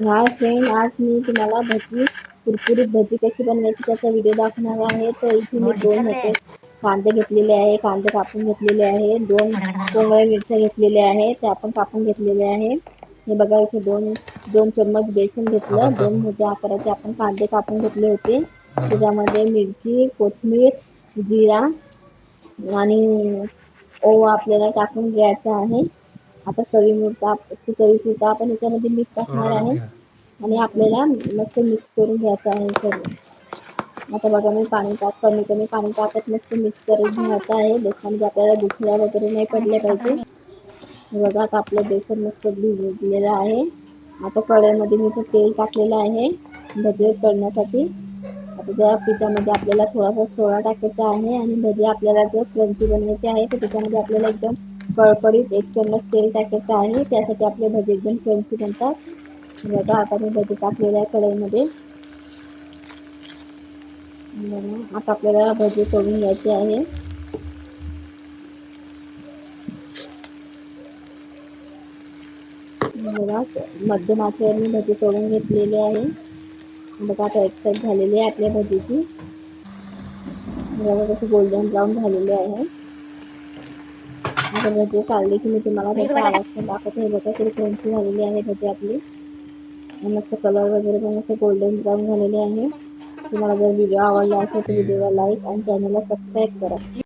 Hi friend, आज मी तुम्हाला कुरकुरीत भजी कशी बनवायची त्याचा व्हिडिओ दाखवणार आहे. तर इथे मी दोन ह्याचे कांदे घेतलेले आहे, कांदे कापून घेतलेले आहे. दोन कोवळ्या मिरच्या घेतलेल्या आहे, त्या आपण कापून घेतलेले आहे. हे बघा, इथे दोन दोन चम्मच बेसन घेतलं. दोन मोठ्या आकाराचे आपण कांदे कापून घेतले होते. त्याच्यामध्ये मिरची, कोथिंबीर, जिरा आणि ओवा आपल्याला टाकून घ्यायचा आहे. आता चवीपुरता आपण याच्यामध्ये मीठ टाकणार आहे आणि आपल्याला मस्त मिक्स करून घ्यायचं आहे सर्व. आता बघा, मी कमी कमी पाणी टाकत मस्त मिक्स करून घ्यायचं आहे. बेसनामध्ये आपल्याला गुठळ्या वगैरे नाही पडल्या पाहिजे. बघा, आता आपलं बेसन मस्त भिजलेलं आहे. आता कढईमध्ये मी तेल टाकलेलं आहे भजी करण्यासाठी. आता त्या पिठामध्ये आपल्याला थोडासा सोडा टाकायचा आहे आणि भजी आपल्याला जर क्रंची बनवायची आहे तर त्याच्यामध्ये आपल्याला एकदम कळकळीत 1 चम्मच तेल टाकायचं आहे. त्यासाठी आपले भजी एकदम क्रंची बनतात. बघा, आता मी भजी टाकलेल्या आहे कढईमध्ये. आता आपल्याला भजी तळून घ्यायची आहे. बघा, मध्यम आचेवर मी भजी तळून घेतलेली आहे. बघा, आता एक साईड झालेली आहे आपल्या भजीची. बघा, कशी गोल्डन ब्राऊन झालेली आहे. आता भजी काढली की मी तुम्हाला त्याचा आवाज पण दाखवते. बघा, तरी क्रंची झालेली आहे भजी आपली. मस्त कलर वगैरे पण असं गोल्डन ब्राऊन झालेले आहे. तुम्हाला जर व्हिडिओ आवडला असेल तर व्हिडिओला लाईक आणि चॅनलला सबस्क्राईब करा.